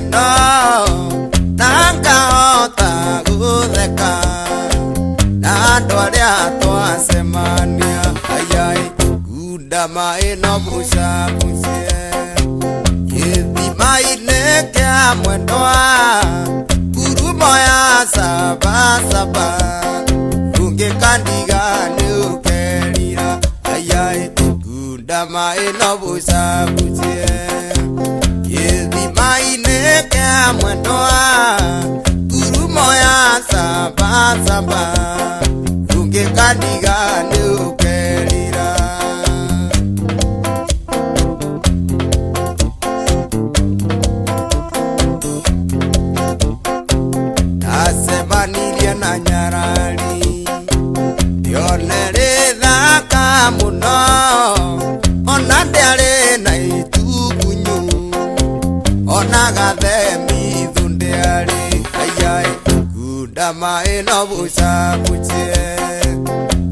gĩkeno na ngahota gũtheka na andũ arĩa twacemania ayai kunda maĩ no bucabucie gĩthima-inĩ kĩa mwendwa ngurumo ya sabasaba ũngĩkandiga nĩũkerira ayai kunda maĩ no bucabucie gĩthima-inĩ kĩa mwendwa ngurumo ya sabasaba ũngĩkandiga nĩũkerira ndacemanirie na nyarari ndĩonere thaka mũno ona ndĩarĩ na itugunyu ona gathemithũ ndĩarĩ ayai kunda maĩ no bucabucie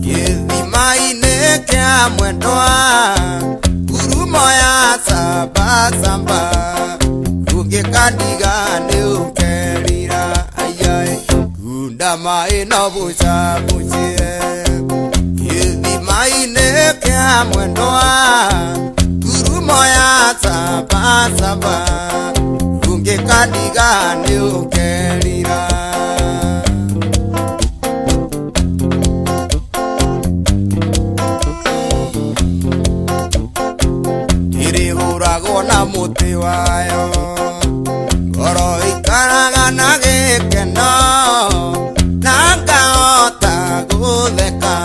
gĩthima-inĩ kĩa mwendwa ngurumo ya sabasaba ũngĩkandiga nĩũkerira ayai kunda maĩ no bucabucie gĩthima-inĩ kĩa mwendwa ngurumo ya sabasaba ũngĩkandiga nĩũkerira ĩrĩhũragwo na mũtĩ wayo ngoro ikaraga na gĩkeno na ngahota gũtheka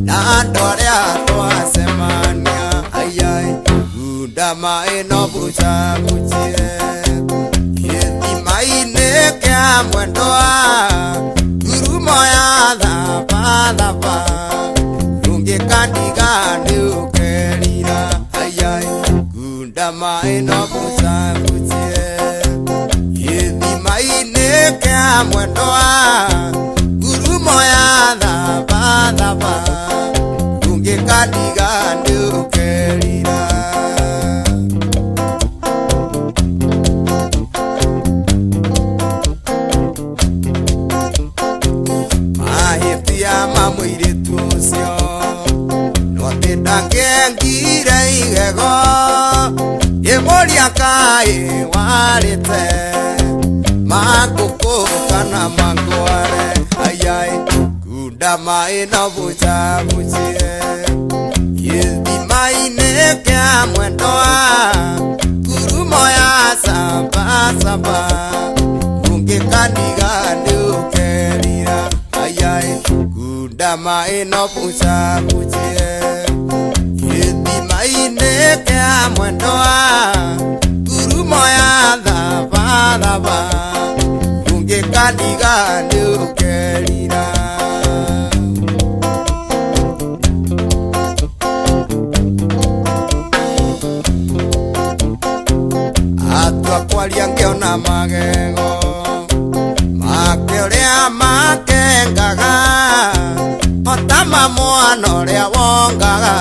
na andũ arĩa twacemania ayai kunda maĩ no bucabucie gĩthima-inĩ kĩa mwendwa ngurumo ya thabathaba ũngĩkandiga nĩũkerira ayai kunda maĩ no bucabucie gĩthima-inĩ kĩa mwendwa ngurumo ya thabathaba ũngĩkandiga nĩũkerira mahĩtia ma mũirĩtu ũcio no atĩ ndangĩengire igego ĩmũria kaĩ warĩte mangũkũ kana mangware ayai kunda maĩ no bucabucie gĩthima-inĩ kĩa mwendwa ngurumo ya sabasaba ũngĩkandiga nĩũkerira ayai kunda maĩ no bucabucie gĩthima-inĩ kĩa mwendwa ngurumo ya thabathaba ũngĩkandiga nĩũkerira atua kwaria ngĩona magego make ũrĩa makengaga otama mwana ũrĩa wongaga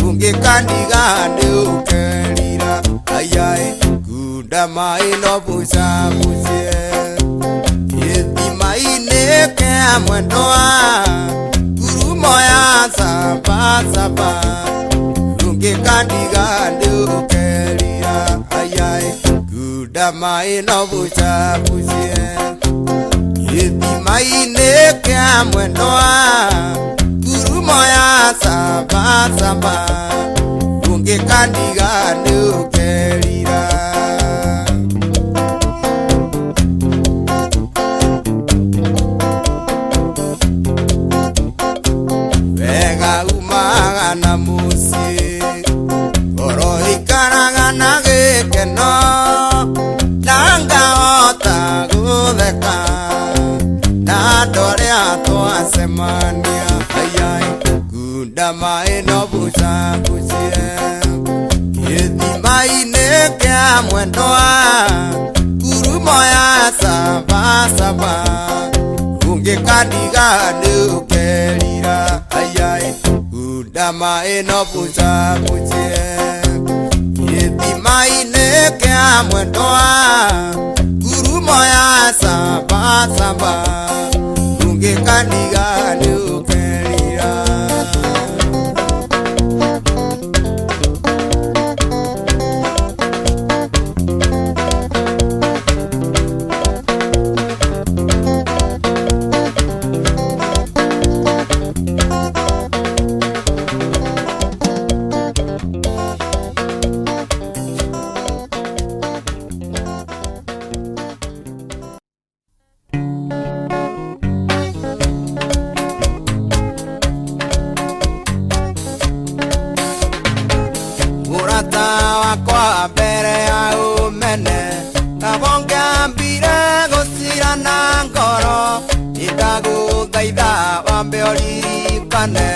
ũngĩkandiga nĩũkerira ayai kunda maĩ no bucabucie gĩthima-inĩ kĩa mwendwa ngurumo ya sabasaba ũngĩkandiga nĩũkerira ayai kunda maĩ no bucabucie gĩthima-inĩ kĩa mwendwa ngurumo ya sabasaba ũngĩkandiga nĩũkerira wega umaga na mũciĩ ngoro ikaraga na gĩkeno na ngahota gũtheka na andũ arĩa twacemania ayai kunda maĩ no bucabucie gĩthima-inĩ kĩa mwendwa ngurumo ya sabasaba ũngĩkandiga nĩũkerira ayai kunda maĩ no bucabucie gĩthima-inĩ kĩa mwendo wa ngurumo ya samba samba ungĩkaniga nĩũkerira. Kwa mbere ya umene kabonga mbire gusira na ngoro indaguthaitha wambe uririkane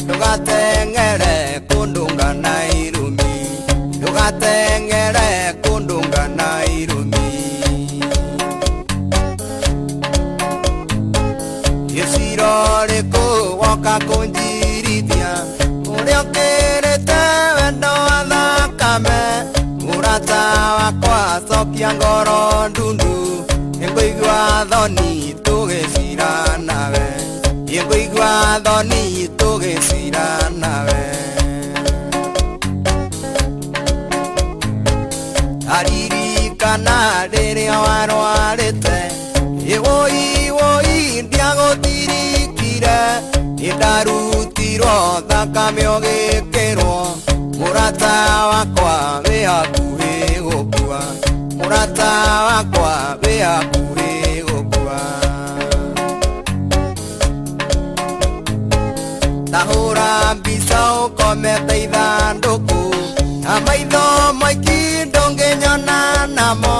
ndugateng'ere kundunga na irumi ndugateng'ere kundunga na irumi gĩciro rĩkũ woka kũnjirithia ũrĩa ũkĩrĩte wendo murata wakwa cokia ngoro ndundu nĩngũigua thoni tũgĩcira nawe nĩngũigua thoni tũgĩcira nawe aririkana rĩrĩa warwarĩte woi ndiagũtirikire nĩndarutirwo thakame ũgĩkĩrwo murata wakwa wĩ hakuhĩ gũkua murata wakwa wĩ hakuhĩ gũkua ndahũra mbica ũkomete ithandũkũ na maitho maingĩ ndũngĩnyona namo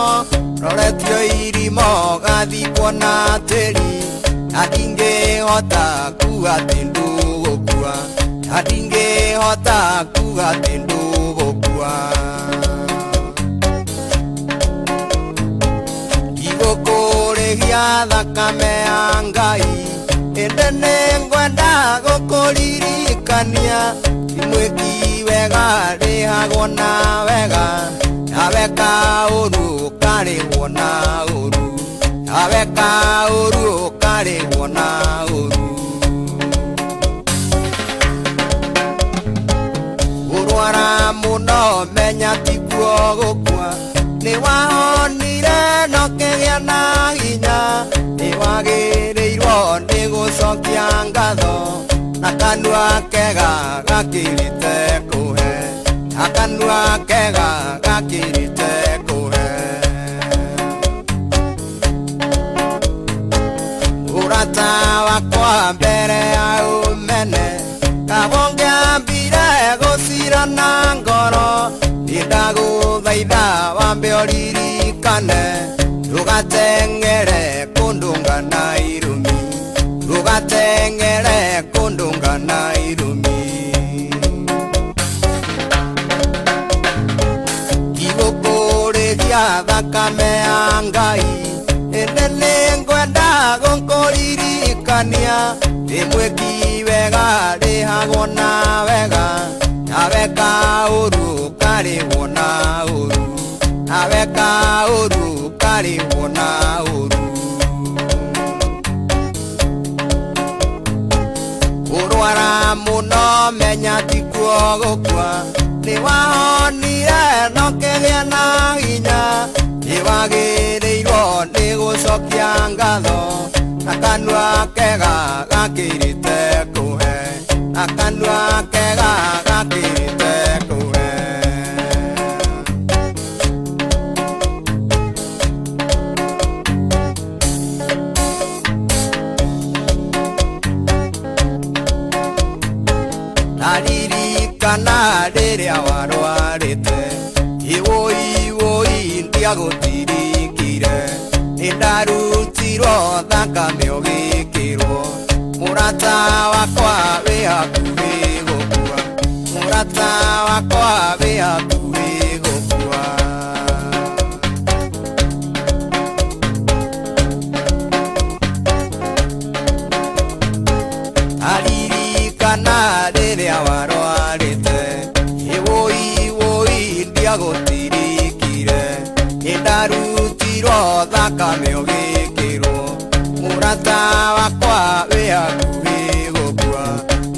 roretio irimo gathikwo na tĩri na ndingĩhota kuga atĩ ndũgũkua na ndingĩhota kuga atĩ ndũgũkua igũkũrĩhia thakame ya Ngai ĩndĩ nĩngwenda gũkũririkania imwĩki wega rĩhagwo na wega nawe kaũru karĩhwo na ũru nawe kaũru karĩhwo na ũru ũrwara mũno menya tikuo gũkua nĩwahonire no kĩgĩa na hinya nĩwagĩrĩirwo nĩ gũcokia ngatho na kanua kega gakĩrĩte kũhe na kanua kega gakĩrĩte kũhe ũrata wakwa mbere ya ũmene kabonga mbire gũcira na ngoro nĩndagũthaitha wambe ũririkane ndũgateng'ere kũndũnga na irumi ndũgateng'ere kũndũnga na irumi igũkũrĩhia thakame ya Ngai ĩndĩ nĩngwenda gũkũririkania ndĩmwĩki wega rĩhagwo na wega nawe kaũru karĩhwo na ũru nawe kaũru karĩhwo na ũru ũrwara mũno menya tikuo gũkua nĩwahonire no kĩgĩa na hinya nĩwagĩrĩirwo nĩ gũcokia ngatho na kanua kega gakĩrĩte kũhe na kanua kega gakĩrĩte kũhe ndaririkana rĩrĩa warwarĩte woi ndiagũtirikire nĩndarutirwo thakame ũgĩkĩrwo murata wakwa wĩ hakuhĩ gũkua murata wakwa wĩ hakuhĩ gũkua aririkana rĩrĩa warwarĩte woi ndiagũtirikire meogekero murata wakwa we hakuhi gukua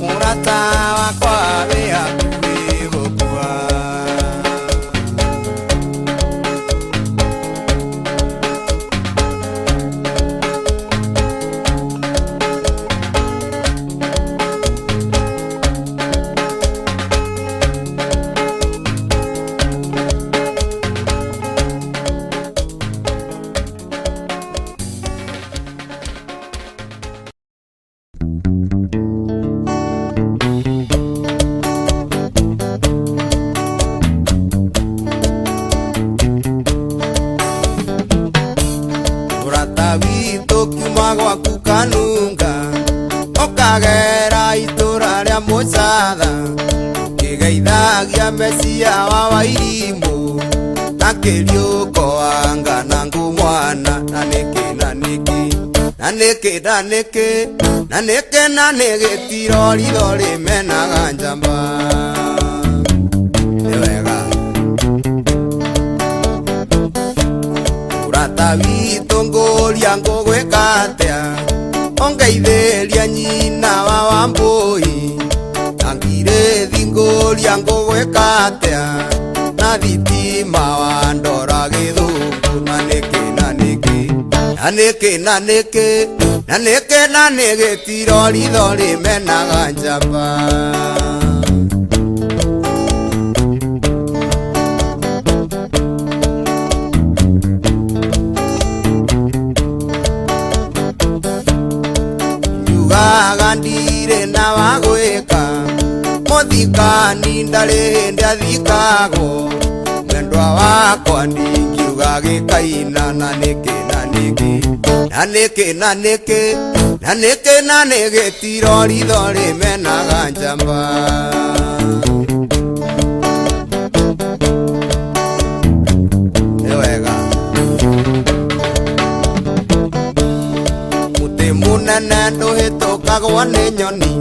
murata wakwa we hakuhi gukua gwaku kanunga okagera itura ria mucatha kigeithagia mecia wa wairimu nakiriuko anga na ngumwana na nigitiroritho rimenaga njamba niwega urata witu nguria ngugwika atia ongeithĩria nyina wa Wambui angire nguria ngugwika atia na thitima wa ndora githungu na nigitiroritho rimenaga njamba gandire na wagwika muthikani ndari ndathikago mwendwa wakwa ndingiuga gikaina na nigitiroritho rimenaga njamba niwega muti munene nduhitukagwo ni nyoni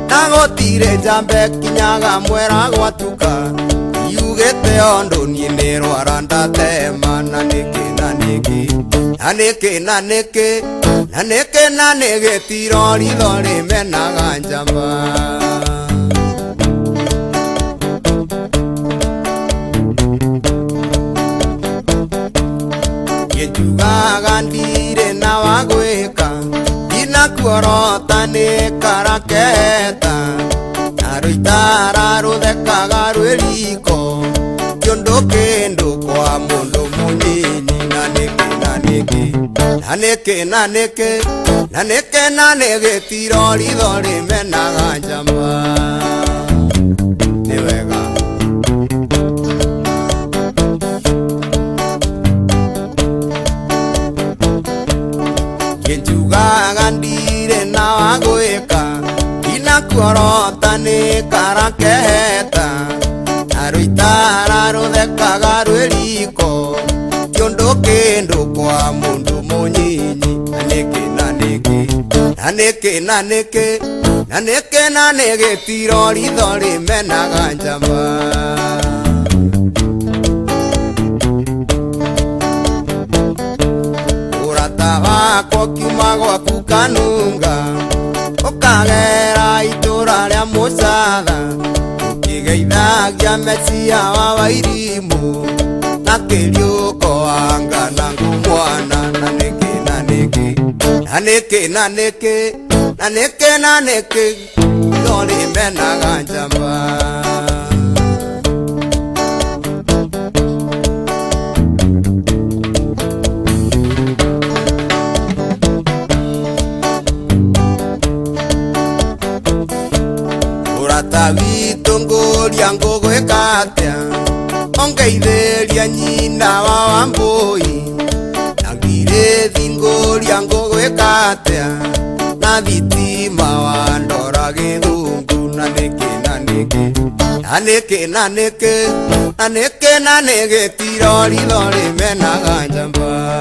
nagotire njambe kinyaga mwera gwatuka yugete ondu nie ni rwara ndatema na nigitiroritho rimenaga njamba njugaga ndire na wagwika inakuorota ni karaketa na ruitara ruthekaga rwiriko kiondu kindu kwa mundu munyinyi na nigitiroritho rimenaga njamba niwega njugaga ndire na wagwika inakuorota ni karaketa na ruitara ruthekaga rwiriko kiondu kindu kwa mundu munyinyi na nigitiroritho rimenaga njamba wakwa kiuma gwaku kanunga ukagera itura ria mucatha ukigeithagia mecia wa wairimu na kiriuko anga na ngumwana na niki rimenaga njamba witu nguria ngugwika atia ongeithĩria nyina wa Wambui angire nguria ngugwika atia na thitima wa ndora githungu na nigitiroritho rimenaga njamba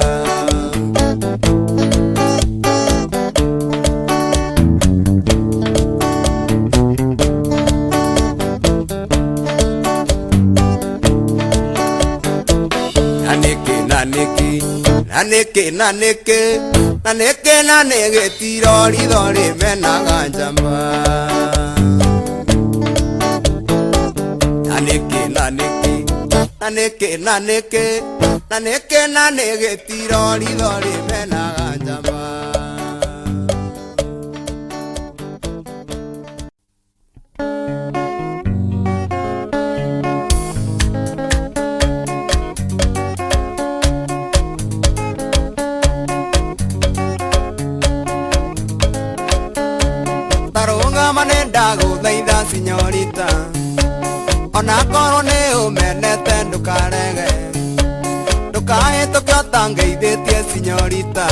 naneke naneke tirori dori menaga jamba naneke tirori dori menaga jamba Señorita, ona corone o menete ndukarege ndukahe tokyo tangeithĩtie señorita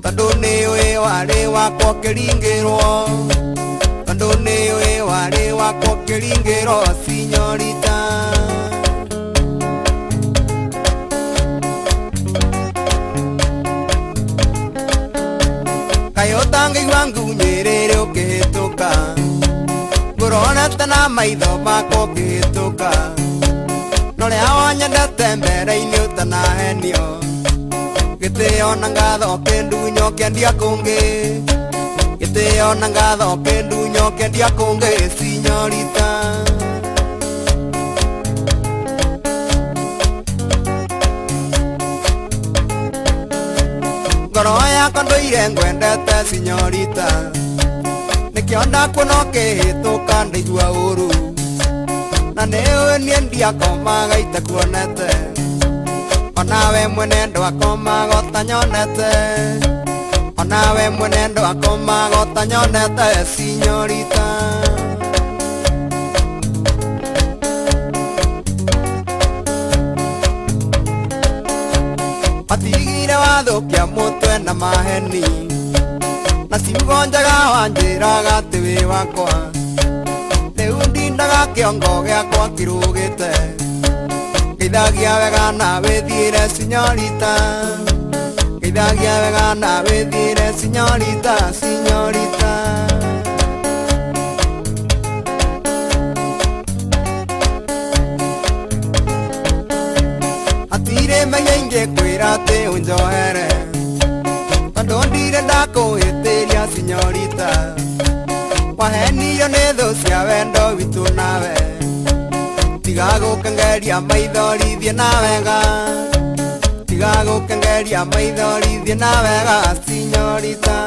tondũ nĩũĩ warĩ wakwa kĩringĩrwo tondũ nĩũĩ warĩ wakwa kĩringĩrwo señorita kaĩ ũtangĩigua ngunyĩrĩrĩ ũkĩhĩtũka Ngũronete na maitho makwa ũkĩhĩtũka norĩa wanyendete mbere-inĩ ũtanahenio gĩtĩo na ngatho kĩndunyo kĩendia kũngĩ gĩtĩo na ngatho kĩndunyo kĩendia kũngĩ señorita ngoro yakwa ndũire ngwendete señorita Nikionda kuona ũkĩhĩtũka ndaigua ũru na nĩũĩ niĩ ndiakomaga itakuonete onawe mwene ndwakomaga ũtanyonete onawe mwene ndwakomaga ũtanyonete señorita Matigire wathũkia mũtwe na maheni na ciugo njega wanjĩraga atĩ wĩ wakwa rĩu ndindaga kĩongo gĩakwa kĩrũgĩte geithagia wega na wĩthiĩre señorita geithagia wega na wĩthiĩre señorita señorita hatirĩ menya ingĩkwĩra atĩ ũnjohere tondũ ndire ndakũhĩtĩria señorita wahenirio nĩ thũ cia wendo witũ nawe tiga gũkengeria maithori thiĩ na wega tiga gũkengeria maithori thiĩ na wega señorita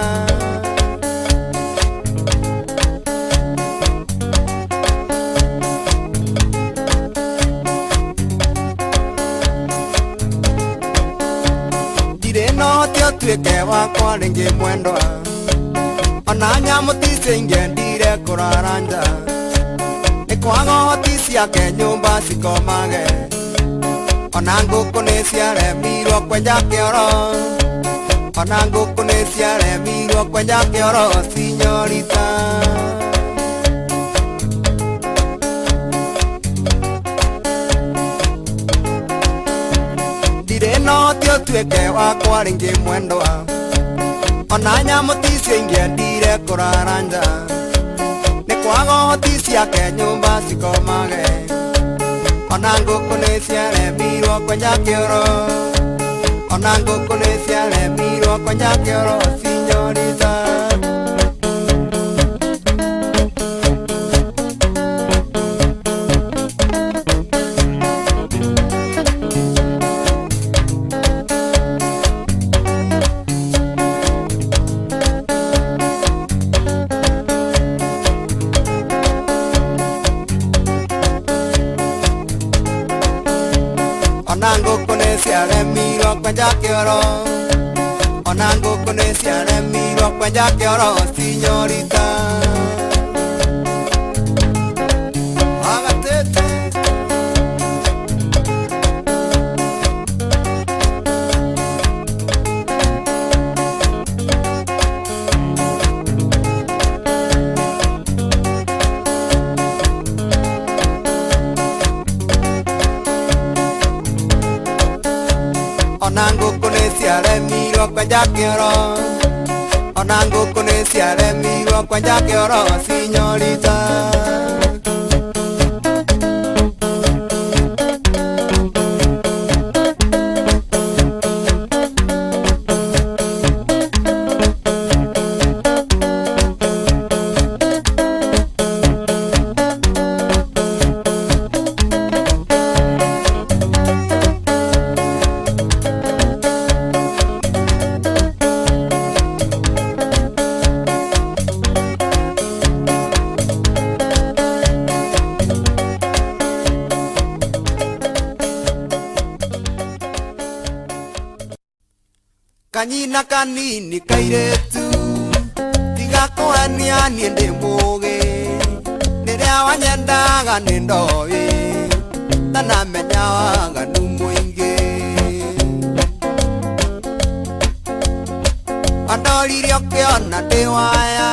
Tuĩke wakwa rĩngĩ mwendwa ona nyamũ ti cingĩendire kũrara nja nĩ kwaga ũhoti ciake nyũmba cikomage ona ngũkũ nĩ ciaremirwo kwenja kĩoro ona ngũkũ nĩ ciaremirwo kwenja kĩoro señorita Tuĩke wakwa rĩngĩ mwendwa ona nyamũ ti cingĩendire kũrara nja nĩ kwaga ũhoti ciake nyũmba cikomage ona ngũkũ nĩ ciaremirwo kwenja kĩoro ona ngũkũ nĩ ciaremirwo kwenja kĩoro señorita Ona ngũkũ nĩ ciaremirwo kwenja kĩoro ona ngũkũ nĩ ciaremirwo kwenja kĩoro señorita agatete ona ngũkũ nĩ ciaremirwo kwenja kĩoro ona ngũkũ nĩ ciaremirwo kwenja kĩoro señorita kanyina kanini kairetu tiga kuhenia nie ndi mugi niria wanyendaga ni ndoi tanamenya waganu mwingi andorire ukiona ndi waya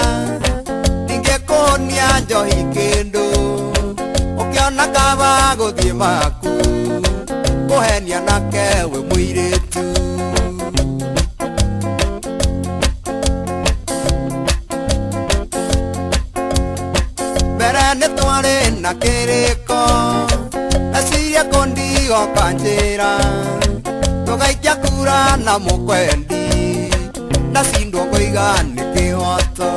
ndingikuonia njohi kindu ukiona kaba guthie maku kuhenia nake we muiritu mbere nitwari na kiriko asiria kondigo kanjira tugaikia kura na mukwendi ndacindwo ngoiga nĩ kĩhoto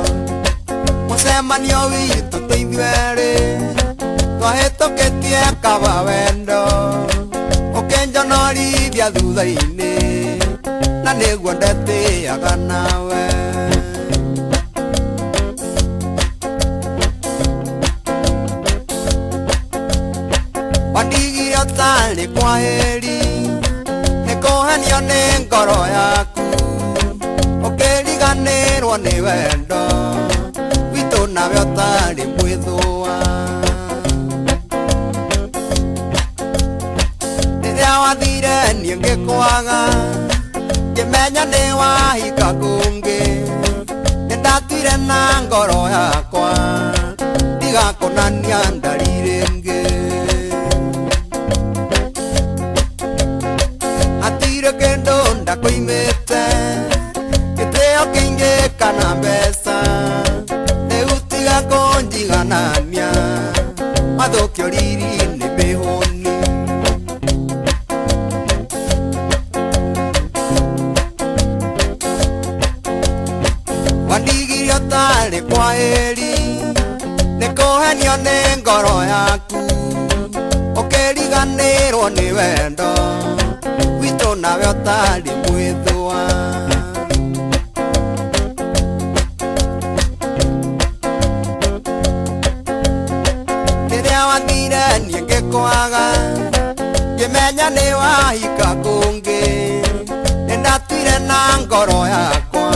mũcemanio witũ tũithuerĩ twahĩtũkĩtie kaba wendo ũkĩnjonorithia thutha-inĩ na nĩguo ndetĩaga nawe wandigire ũtarĩ kwaheri nĩkũhenio nĩ ngoro yaku ukiriganirwo ni wendo witũ nawe ũtarĩ mwĩthũa rĩrĩa wathire niĩ ngĩkwaga ngĩmenya nĩ wahika kũngĩ nĩndatuire na ngoro yakwa ndigakũnania ndariri ĩngĩ hatirĩ kĩndũ ndakũimĩte kinge kana mbesa eutiga konjiganania mathokio riri ni mihoni wandigirio tari kwaheri nikuhenio ni ngoro yaku ukiriganirwo ni wendo witũ nawe ũtarĩ mwĩthũa wathire niĩ ngĩkwaga ngĩmenya nĩ wahika kũngĩ nĩndatuire na ngoro yakwa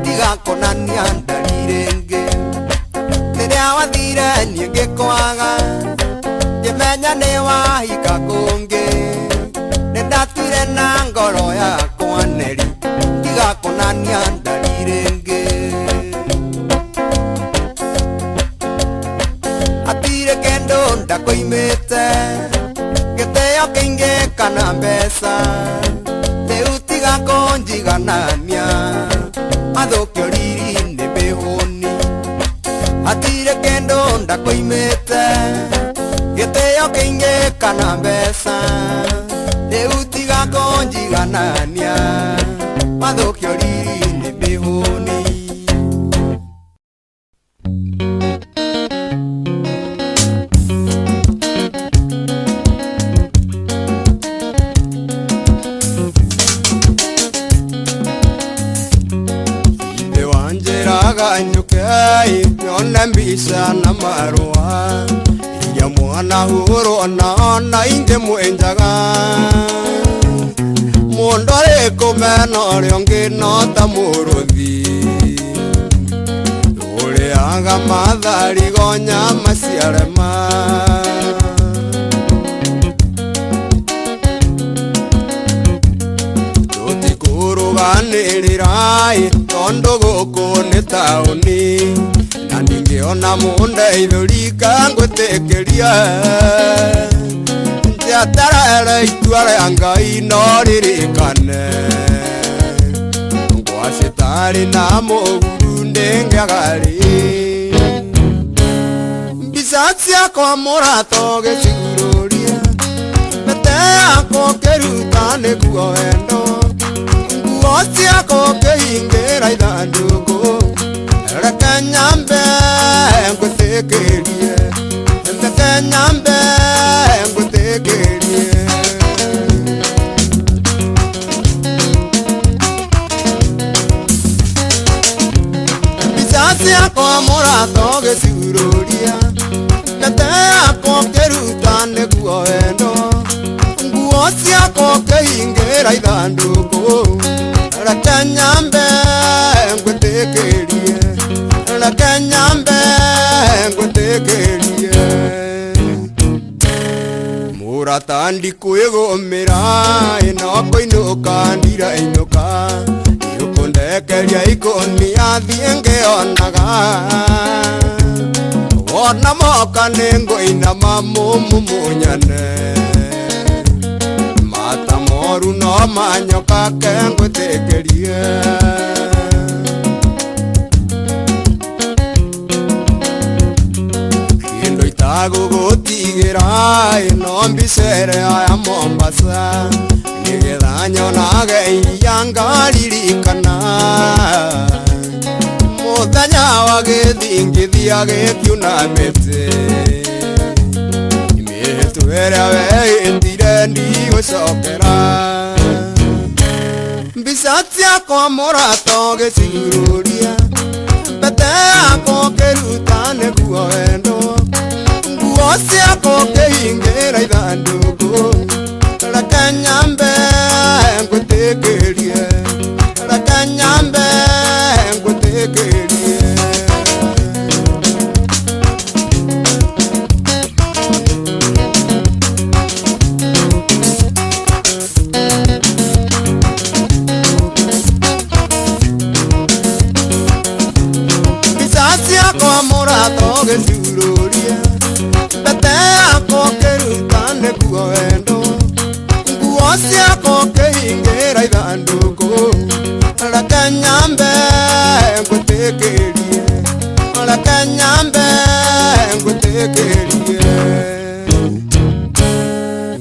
ndigakũnania ndariri ĩngĩ rĩrĩa wathire niĩ ngĩkwaga ngĩmenya nĩ wahika kũngĩ nĩndatuire na ngoro yakwa neri ndigakũnania ndariri ĩngĩ kendo ndakoimete gĩtĩo kĩingĩ kana mbeca rĩu tiga kũnjiganania mathũkio riri nĩ mĩhũni hatirĩ kĩndũ ndakoimete gĩtĩo kĩingĩ kana mbeca rĩu tiga kũnjiganania mathũkio riri nĩ mĩhũni nyukai nyona mbisa na marua ya mwana huru ona inge mwenjaga mondore komeno rionge nota muruthi ule anga madhari gonya masiarema ganirirai tondo gũkũ nĩ taũni na ndingĩona mũndeithũrika ngwĩtĩkĩria njatarere itua rĩa Ngai no ririkane ngwacitarĩ na mũguru ndĩngĩaga rĩ mbica ciakwa mũrato gĩcigurũria mĩte yakwa ũkĩruta nĩguo wendo Otiako kehingira ithanduku reke nyambe ngũtĩkĩrie reke nyambe ngũtĩkĩrie mbica ciakwa mũrato gĩcigurũria mĩte yakwa ũkĩruta nĩguo wendo nguo ciakwa ũkĩhingĩra ithanduku reke nyambe ngwĩtĩkĩrie, reke nyambe ngwĩtĩkĩrie. Mũrata ndikwĩgũmĩra, ĩno kũinũka ndirainũka, ikũndekeria ikũnia thiĩ ngĩonaga, wona moka nĩngũinama mũmumunyane, mata moru no manyoka ke ngwĩtĩkĩrie. Kĩndũ itagũgũtigĩra, ĩno mbicere ya Mombasa, nĩgetha nyonage iria ngaririkana, mũthenya wa gĩthingithia gĩkiunamĩte, mĩhĩtũ ĩrĩa wehĩtire ndigũcokera. Mbica ciakwa mũrata ũgĩcigurũria, mbete yakwa ũkĩruta nĩguo wendo, nguo ciakwa ũkĩhingĩra ithandũkũ, reke nyambe ngwĩtĩkĩrie, reke nyambe ngwĩtĩkĩrie. Mbica ciakwa mũrata ũgĩcurũria, mbete yakwa ũkĩruta nĩguo wendo, nguo ciakwa ũkĩhingĩra ithandũkũ, reke nyambe ngwĩtĩkĩrie, reke nyambe ngwĩtĩkĩrie.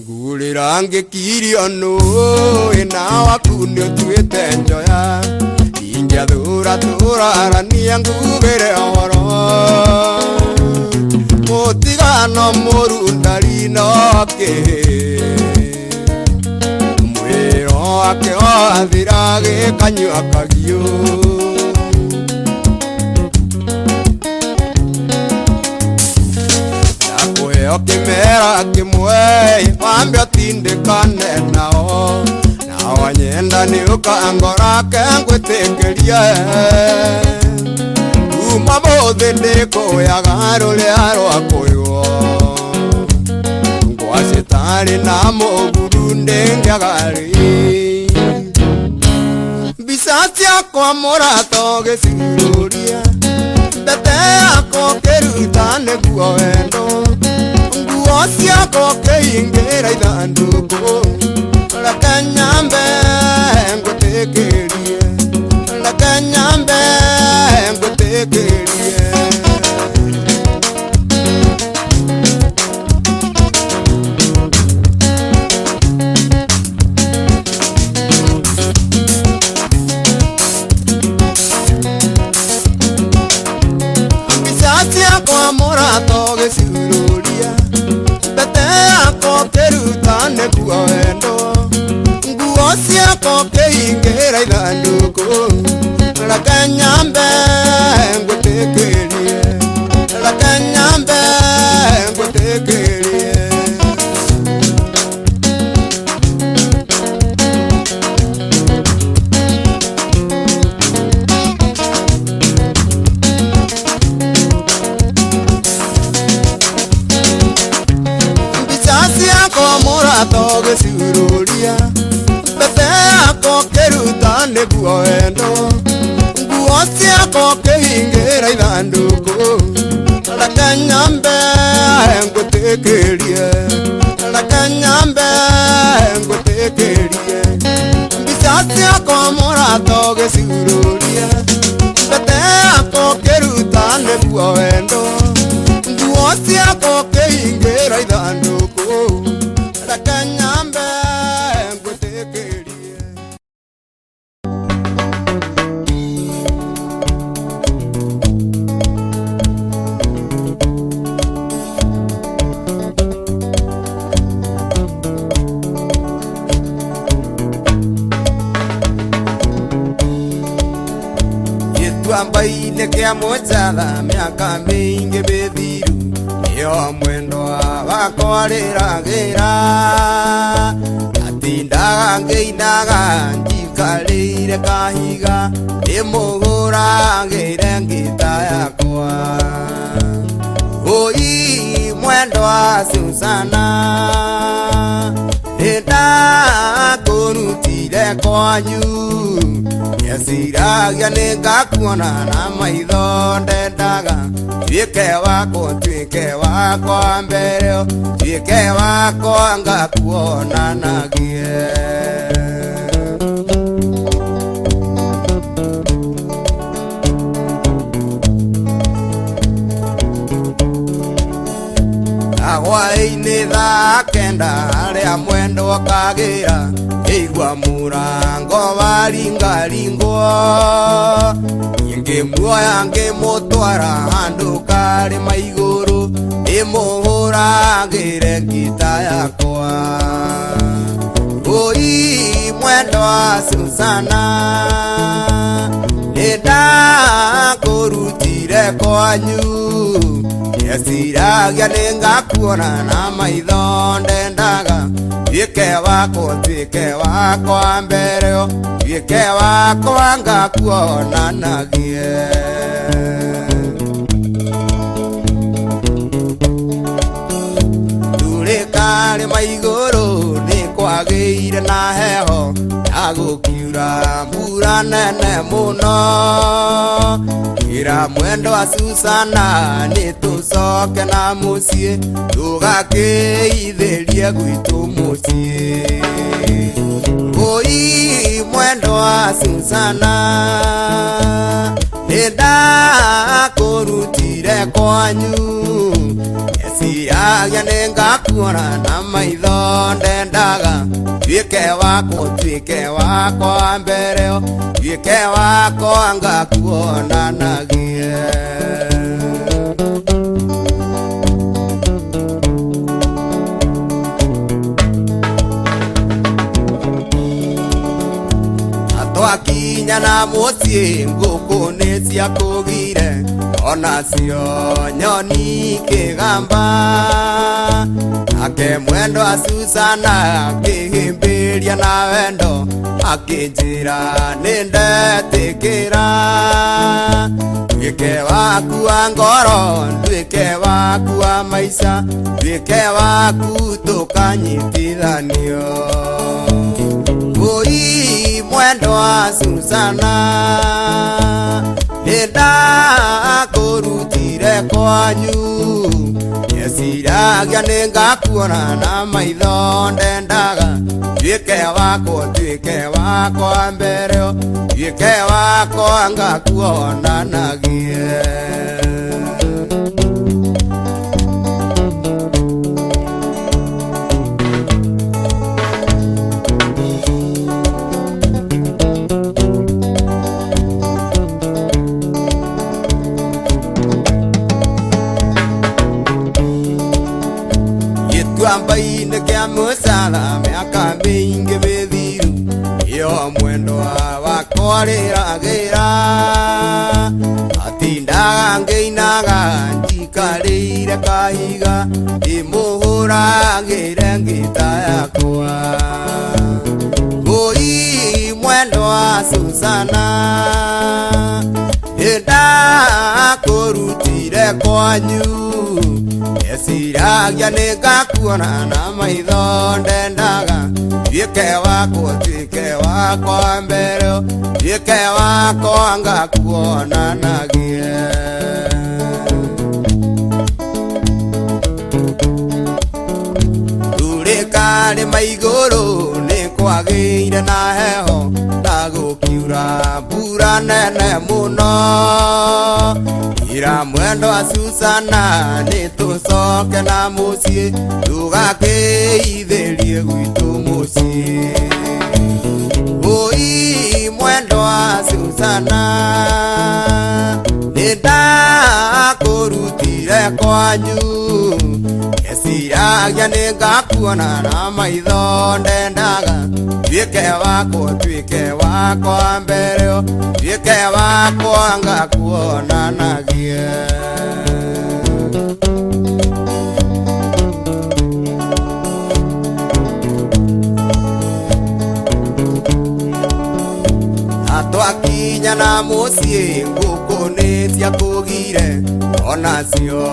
Ngurĩra ngĩkirio nũ, ĩna waku nĩũtuĩte njoya, ingĩathũra tũrarania ngugĩre ũhoro, mũtigano mũru ndarĩ na kĩhĩ, mwĩro wake wathira gĩkanyua kagiũ. Ndakũheo kĩmera kĩmwe, wambe ũtindĩkane nao, na wanyenda nĩũkangora ke ngwĩtĩkĩrie, kuma mũthĩ ndĩkũyaga rũrĩa rwakũywo, ngwa citarĩ na mũguru ndĩngĩagarĩ. Mbica ciakwa mũrata ũgĩcurũria, mbete yakwa ũkĩruta nĩguo wendo, nguo ciakwa ũkĩhingĩra ithandũkũ, reke nyambe ngwĩtĩkĩrie, reke nyambe ngwĩtĩkĩrie. Mbica ciakwa mũrata ũgĩcurũria, mbete yakwa ũkĩruta nĩguo wendo, nguo ciakwa ũkĩhingĩra ithandũkũ, reke nyambe ngwĩtĩkĩrie, reke nyambe ngwĩtĩkĩrie. Mbica ciakwa mũrata ũgĩcurũria, mbete yakwa ũkĩruta nĩguo wendo, nguo ciakwa ũkĩhingĩra ithandũkũ, reke nyambe ngwĩtĩkĩrie, reke nyambe ngwĩtĩkĩrie. Mbica ciakwa mũrata ũgĩcurũria, mbete yakwa ũkĩruta nĩguo wendo, nguo ciakwa ũkĩhingĩra ithandũkũ, reke nyambe ngwĩtĩkĩrie. Gĩtuamba-inĩ kĩa Mũjatha mĩaka mĩingĩ mĩthiru, nĩyo mwendwa wakwa rĩragĩra, atindaga ngĩinaga njikarĩire gĩkaire kahiga ndĩmũhũragĩre ngita yakwa oi mwendwa Susana ndakũrutire kwanyu yeciragia nĩngakuona na maitho ndendaga tuĩke wakwa mbere tuĩke wakwa ngakuonanagie hwaĩ-inĩ thaa kenda harĩa mwendwa kagĩra ĩigua mũrango waringaringwo ngĩmuoya ngĩmũtwara handũ karĩma igũrũ ndĩmũhũragĩre ngita yakwa oi mwendwa Susana nĩndakũrutire kwanyu yeciragia nĩngakuona na maitho ndendaga tuĩke wakwa mbere tuĩke wakwa ngakuonanagie karĩma igũrũ nĩ kwagĩire na heho ya gũkiura mbura nene mũno ĩra mwendwa Susana nĩ tũcoke na mũciĩ tũgakĩithĩrie gwitũ mũciĩ oi mwendwa Susana nĩndakũrutire kwanyu yeciragia nĩngakuona na maitho ndendaga tuĩke wakwa mbere tuĩke wakwa ngakuonanagie twakinya na mũciĩ ngũkũ nĩ ciakũgire onacio nyoni kĩgamba ake mwendwa Susana akĩhĩmbĩria na wendo akĩnjĩra nĩndetĩkĩra nduĩke waku wa ngoro nduĩke waku wa maica nduĩke waku tũkanyitithanio oi mwendwa Susana nĩndakũrutire kwanyu yeciragia nĩngakuona na maitho ndendaga tuĩke wakwa mbere tuĩke wakwa ngakuonanagie gĩtuamba-inĩ kĩa mũcara mĩaka mĩingĩ mĩthiru ĩyo mwendwa wakwa rĩragĩra atindaga ngĩinaga njikarĩire kahiga ndĩmũhũragĩre ngita yakwa oi mwendwa Susana nĩndakũrutire kwanyu yeciragia nĩngakuona na maitho ndendaga tuĩke wakwa mbere tuĩke wakwa ngakuonanagie karĩma igũrũ nĩ kwagĩire na heho na gũkiura mbura nene mũno ĩra mwendwa Susana nĩ tũcoke na mũciĩ tũgakĩithĩrie gwitũ mũciĩ oi mwendwa Susana nĩndakũrutire kwanyu yeciragia nĩngakuona na maitho ndendaga tuĩke wakwa mbere tuĩke wakwa ngakuonanagie wakinya na muciĩ ngũkũ nĩ ciakũgire onacio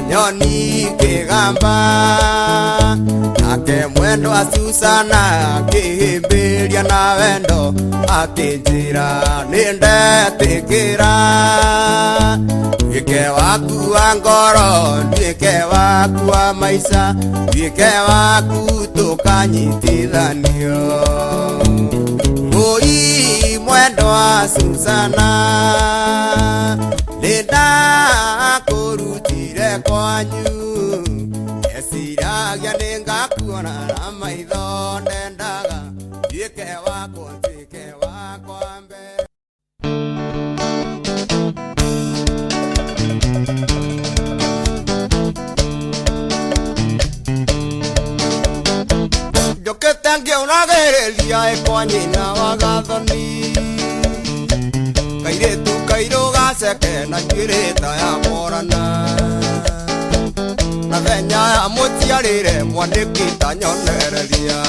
nyoni kĩgamba nake mwendwa Susana akĩhĩmbĩria na wendo akĩnjĩra nĩndetĩkĩra nduĩke waku wa ngoro nduĩke waku wa maica nduĩke waku tũkanyitithanio oi mwendwa Susana nĩndakũrutire kwanyu eciragia nĩngakuona na maitho ndendaga nduĩke wakwa nduĩke wakwa mbere njũkĩte ngĩũragĩrĩria ĩkwa nyina wa gathoni kairĩtu kairũ gaceke na njuĩrĩ ta ya morana na thenya ya mũciarĩre mwandĩki ta nyonereria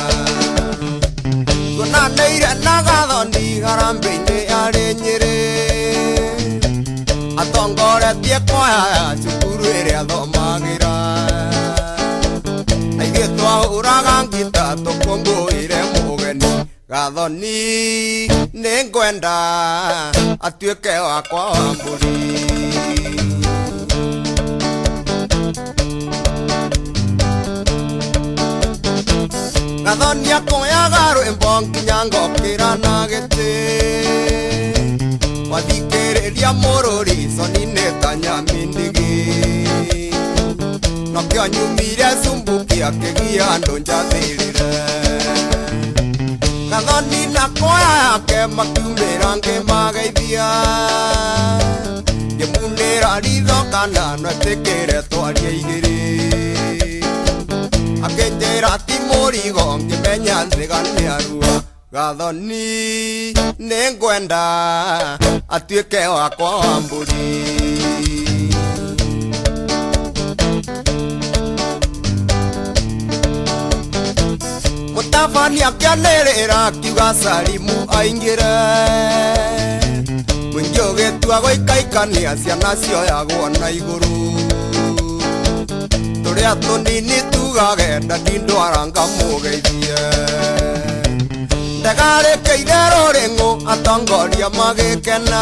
tuonanĩire na gathoni harambĩ-inĩ yarĩ Nyĩrĩ atongoretie kwaya ya cukuru ĩrĩa thomagĩra na ithuĩ twahũraga ngita tũkũngũĩre mũgeni gathoni nĩngwenda atuĩke wakwa wa mbũri gathoni akoyaga rwĩmbo nginya ngokĩra na gĩtĩ wathikĩrĩria mũrũri coni nĩ ta nyamindigi nokĩo nyumire cumbuki akĩgia andũ njathĩrĩre gathoni na kwaya yake makiumĩra ngĩmageithia ngĩmunĩra ritho kana nwetĩkĩre twaria igĩrĩ akĩnjĩra ti mũrigo ngĩmenya thĩga nĩ arua gathoni nĩngwenda atuĩke wakwa wa mbũri mũtabani akĩanĩrĩra akiuga Salimu aingĩre mũingĩ ũgĩtua gũikaikania ciana cioyagwo na igũrũ tũrĩa tũnini tugage ndandindwara ngamũgeithie ndagarĩkĩire rũrĩng'ũ atongoria magĩkena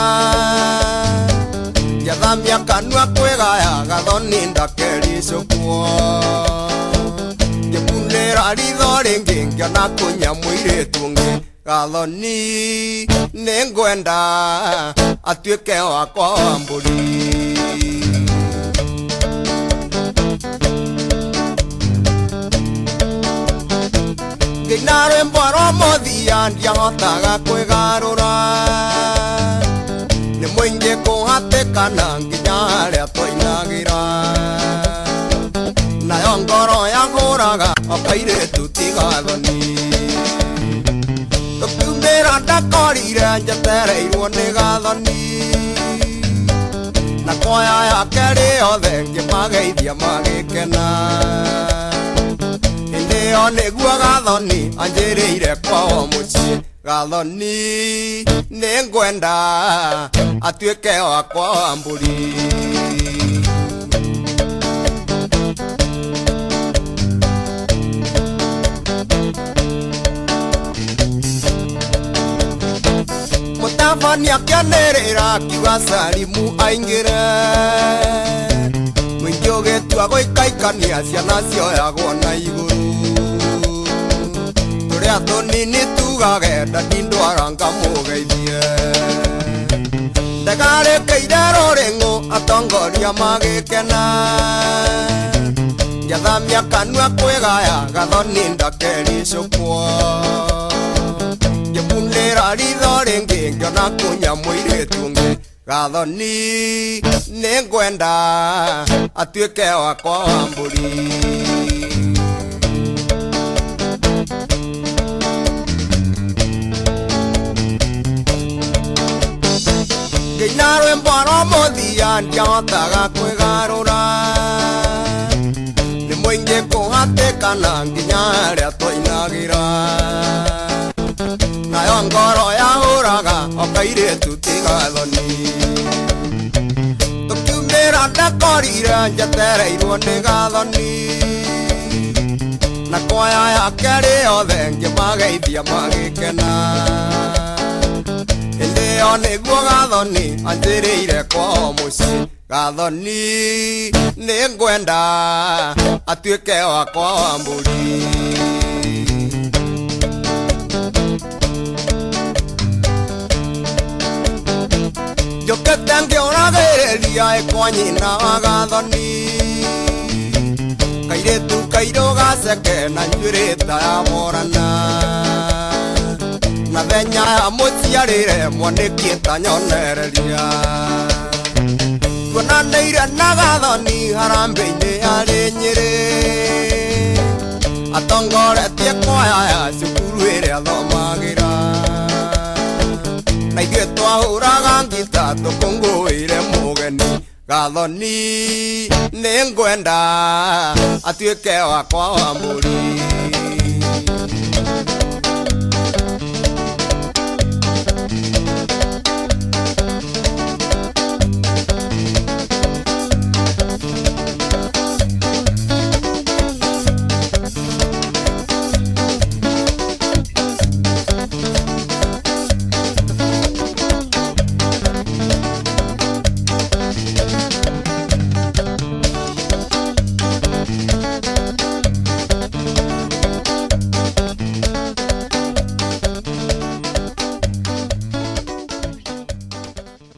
ngĩathamia kanua kwĩgaya gathoni ndakericũkwo ngĩmunĩra ritho rĩngĩ ngĩona kũnya mũirĩtu ũngĩ gathoni nĩngwenda atuĩke wakwa wa mbũri ngĩina rwĩmbo rwa mũthia ndiahotaga kwĩgarũra nĩ mũingĩ kũhatĩkana nginya harĩa twainagĩra nayo ngoro yahũraga okairĩtu ti gathoni tũkiumĩra ndakorire njetereirwo nĩ gathoni na kwaya yake rĩothe ngĩmageithia magĩkena hĩndĩ-ĩyo nĩguo gathoni anjĩrĩire kwao mũciĩ gathoni nĩngwenda atuĩke wakwa wa mbũri mũtabani akĩanĩrĩra akiuga Salimu aingĩre mũingĩ ũgĩtua gũikaikania ciana cioyagwo na igũrũ tũrĩa tũnini tugage ndandindwara ngamũgeithie ndagarĩkĩire rũrĩng'ũ atongoria magĩkena ngĩathamia kanua kwĩgaya gathoni ndakericũkwo ngĩmunĩra ritho rĩngĩ ngĩona kũnya mũirĩtu ũngĩ gathoni nĩngwenda atuĩke wakwa wa mbũri ngĩina rwĩmbo rwa mũthia ndiahotaga kwĩgarũra nĩ mũingĩ kũhatĩkana nginya harĩa twainagĩra nayo ngoro yahũraga okairĩtu kaire tutigathoni tukiumira ndakorire njetereirwo ni gathoni na kwaya yake rĩothe ngĩmageithia magĩkena ĩndĩyo nĩguo gathoni anjĩrĩire kwao mũciĩ gathoni nĩ ngwenda atuĩke wakwa wa mbũri njũkĩte ngĩũragĩrĩria ĩkwa nyina wa gathoni kairĩtu kairũ gaceke na njuĩrĩ ta ya morana na thenya ya mũciarĩre mwanĩki tanyonereria tuonanĩire na gathoni harambĩ-inĩ yarĩ Nyĩrĩ atongoretie kwaya ya cukuru ĩrĩa thomagĩra na ithuĩ twahũraga ngita tũkũngũĩre mũgeni gathoni nĩ ngwenda atuĩke wakwa wa mbũri